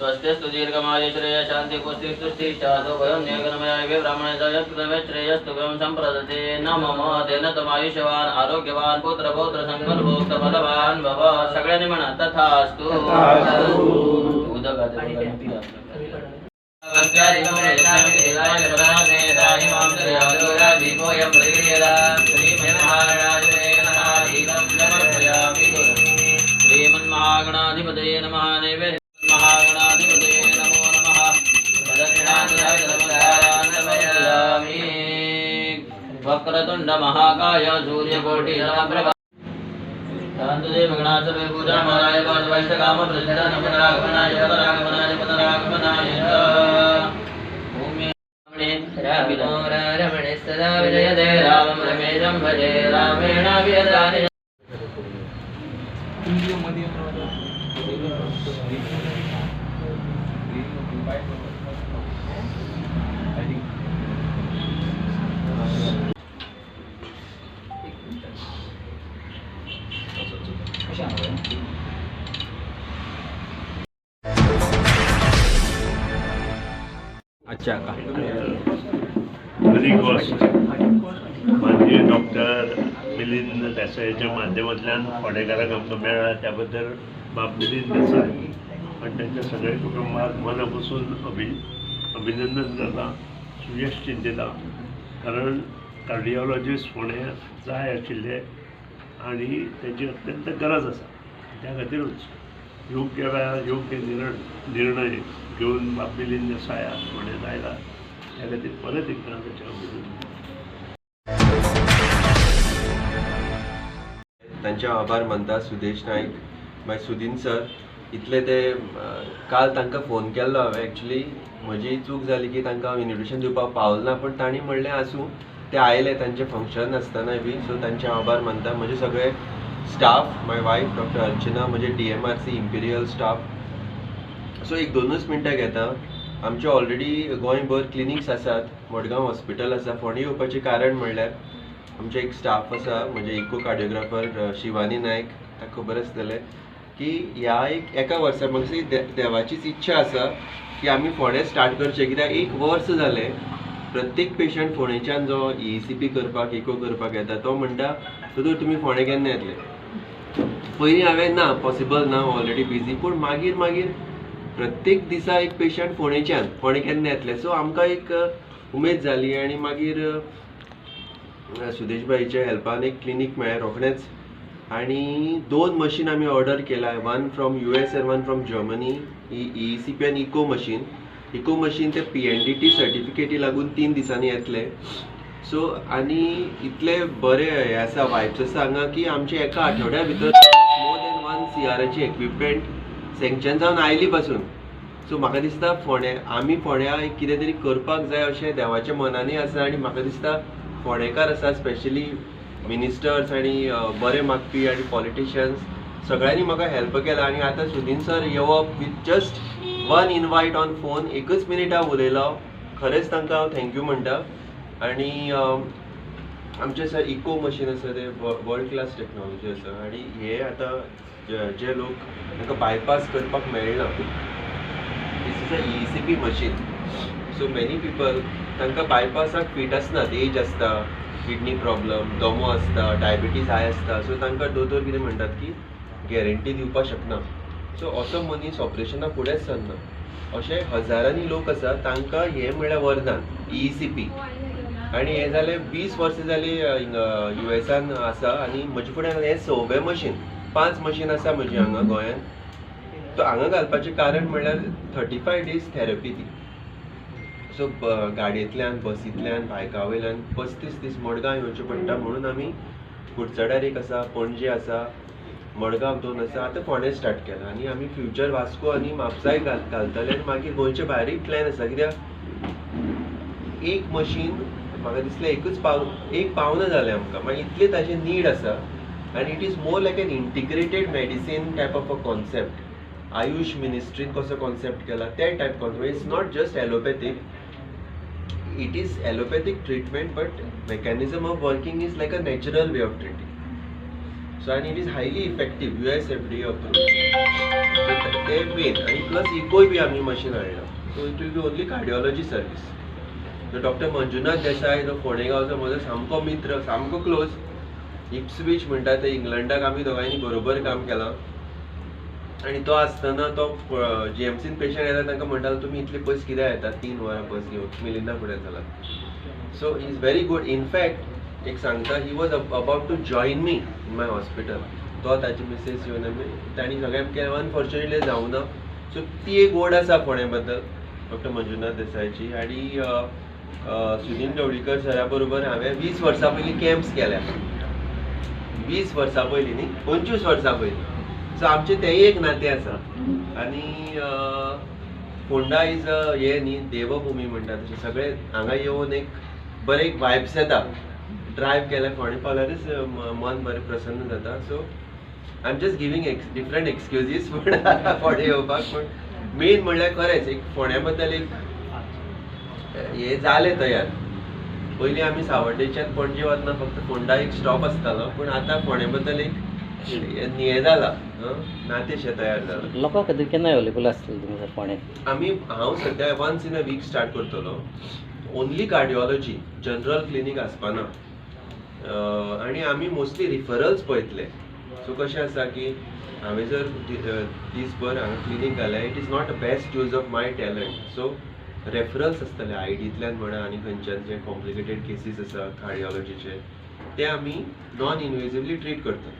स्वस्तिस्तु दीर्घमाय श्रेय शांति पुष्टि तुष्टि चासो भयं निगमयाय वे ब्राह्मणाय यत्कृतमे श्रेयस्तुभं संप्रदते नमः तेन तमायुष्यवान आरोग्यवान पुत्र पौत्र संकल्प भोक्त बलवान भव सगळ्यांनी म्हणा तथास्तु उदगाते श्रीमन्महागणाधिपतये नमः नैवेद्य महागणाधिपतये नमो नमः दक्षिणान्तरामि वक्रतुण्ड महाकाय सूर्यकोटि समप्रभा शान्तदेव गणाचर्य पूजा महाराज वैष्णकाम प्रसिद्ध नमनागमनाय पदरागमनाय पदरागमनाय रमणे सदा विजयते रामं रमेशं भजे रामेण विहतानि अच्छा का बरी गोष्ट म्हणजे डॉक्टर मिलिंद देसाईच्या माध्यमांतल्यान फोंडेकारांक आमकां मेळ्ळा त्या बद्दल बाब मिलिंद देसाई आणि त्यांच्या सगळ्या कुटुंबाक मनापासून अभिनंदन करता सुयश चिंतिता कारण कार्डिओलॉजिस्ट फोंडे जाय आशिल्ले आणि त्याची अत्यंत गरज आसा त्या खातीरूच योग्य वेळार योग्य निर्णय घेऊन बाब मिलिंद देसाय फोंडे जायला त्या खातीर परत एकदा त्याचे अभिनंदन. त्यांचे आभार मानता सुदेश नाईक मागीर सुदीन सर इतले ते काल तांकां फोन केल्लो हांवें एक्चुली म्हजी चूक जाली की तांकां हांव इन्विटेशन दिवपाक पावलो ना पण तांणी म्हणलें आसूं ते आयले तांचें फंक्शन आसतनाय बी सो तांचे आभार मानता म्हजे सगळे स्टाफ माय वायफ डॉक्टर अर्चना म्हजे DMRC इम्पिरियल स्टाफ सो एक 2 मिनटां घेता आमचे ऑलरेडी गोंयभर क्लिनिक्स आसात मडगांव हॉस्पिटल आसा फोंडे येवपाचें कारण म्हणल्यार आमचे एक स्टाफ आसा म्हणजे इको कार्डिओग्राफर शिवानी नायक ताका खबर आसतलें की ह्या एका वर्सा म्हाका देवाचीच इच्छा आसा की आमी फोंडे स्टार्ट करचें कित्याक 1 वर्स जालें प्रत्येक पेशंट फोंडेच्यान जो ECP करपाक इको करपाक येता तो म्हणटा तर तुमी फोंडे केन्ना येतले पयलीं हांवें ना पॉसिबल ना ऑलरेडी बिजी पूण मागीर प्रत्येक दिसा एक पेशंट फोंडे केन्ना येतले सो आमकां एक उमेद जाली आनी मागीर सुदेश भाईच्या हेल्पान एक क्लिनीक मेळ्ळें रोखडेंच आनी 2 मशीन आमी ऑर्डर केला 1 from US and 1 from Germany ECP आनी इको मशीन ते PNDT सर्टिफिकेटी लागून 3 दिसांनी येतले सो आनी इतले बरे हे आसा वायब्स आसा हांगा की आमचे एका आठवड्या भितर मोर दॅन 1 CRची इक्विपमेंट सँक्शन जावन आयली पासून सो म्हाका दिसता आमी फोंड्या कितें तरी करपाक जाय अशें देवाच्या मनांनी आसा आनी म्हाका दिसता फोंडेकार आसा स्पेशली मिनिस्टर्स आनी बरे मागपी आनी पॉलिटिशियन्स सगळ्यांनी म्हाका हेल्प केला आनी आतां सुदीन सर येवप with just 1 invite on phone 1 minute हांव उलयलो खरेंच तांकां हांव थँक्यू म्हणटा आनी आमचे सर इको मशीन आसा ते वर्ल्ड क्लास टेक्नॉलॉजी आसा आनी हे आतां जे लोक तांकां बायपास करपाक मेळना this is a ECP machine so many people तांकां बायपासाक फीट आसनात एज आसता किडनी प्रॉब्लम दमो आसता डायबिटीज हाय आसता सो तांकां दोतोर कितें म्हणटात की गॅरंटी दिवपाक शकना सो असो मनीस ऑपरेशना फुडेंच सरना अशे हजारांनी लोक आसा तांकां हें म्हळ्यार वरदान ECP आनी हें जालें 20 वर्सां जालीं USAन आसा आनी म्हजे फुड्यान हें 6वें मशीन 5 मशीन आसा म्हजी हांगा गोंयांत तो हांगा घालपाचें कारण म्हणल्यार 35 days थेरपी ती सो गाडयेंतल्यान बसींतल्यान बायका वयल्यान 35 दीस मडगांव येवचें पडटा म्हणून आमी कुडचड्यार एक आसा पणजे आसा मडगांव 2 आसा आतां फोंडे स्टार्ट केला आनी आमी फ्युचर वास्को आनी म्हापसाय घालतले आनी मागीर गोंयचे भायरूय प्लॅन आसा कित्याक एक मशीन म्हाका दिसलें एक पावना जालें आमकां मागीर इतलें ताजें नीड आसा आनी it is more like an integrated medicine type of a concept AYUSH मिनिस्ट्रीन कसो कॉन्सेप्ट केला ते type concept it's not just allopathic it is allopathic treatment, but mechanism of working is like a natural way of treating. So and it is highly effective, US FDA approved. So ते main आणि plus eco बी आम्ही machine हाडला. So it will be only cardiology service. So Dr. Manjunath Desai जो फोंडेगांवचो म्हजो सामको मित्र, सामको close. Ipswich म्हणटा ते इंग्लंडाक आमी दोगांयनी बरोबर काम केलां. आणि तो आसतना तो GMCन पेशंट येता तांकां म्हणटालो तुमी इतले पयस कित्याक येतात 3 वरां बस घेवन मिलिंदा फुडें जाला. So he is very good. In fact एक सांगता, he was about to join me in my hospital. तो ताची मिसेस येवन आमी तांणी सगळें केलें, अनफॉर्च्युनेटली जावं ना. सो ती एक ओड आसा फोंडे बद्दल डॉक्टर मंजुनाथ देसाईची. आणि सुनील ढवळीकर सरा बरोबर हांवें 20 वर्सां पयलीं कॅम्प्स केल्या. 20 वर्सां पयलीं न्ही, 25 वर्सां पयलीं. सो आमचे तेय एक नातें आसा. आनी फोंडा इज हे न्ही देवभूमी म्हणटा तशें सगळे हांगा येवन एक बरें एक वायब्स येता. ड्रायव्ह केल्यार फोंडे पावल्यारूच मन बरें प्रसन्न जाता. So I am just giving different excuses फोंडे येवपाक. पूण मेन म्हणल्यार खरेंच एक फोंड्या बद्दल एक हे जालें तयार. पयलीं आमी सावड्डेच्यान पणजे वतना फक्त फोंडा एक स्टॉप आसतालो, पूण आतां फोंड्या बद्दल एक हें जाला, नातेशें तयार जालां. लोकां खातीर केन्ना अवेलेबल आसतलें तुमी सर फोंड्याक? हांव सद्या once in a week start करतलो. ओन्ली कार्डियोलॉजी, जनरल क्लिनीक आसपाना. आनी आमी मोस्टली रिफरल्स पळयतले. सो कशें आसा की हांवें जर दीसभर हांगा क्लिनीक घालें, it is not a best use of my talent. So referrals आसतले आयडींतल्यान म्हणा आनी खंयच्यान जे कॉम्प्लिकेटेड केसीस आसा कार्डियोलॉजीचे, ते आमी नॉन इन्वेजिवली ट्रीट करतात.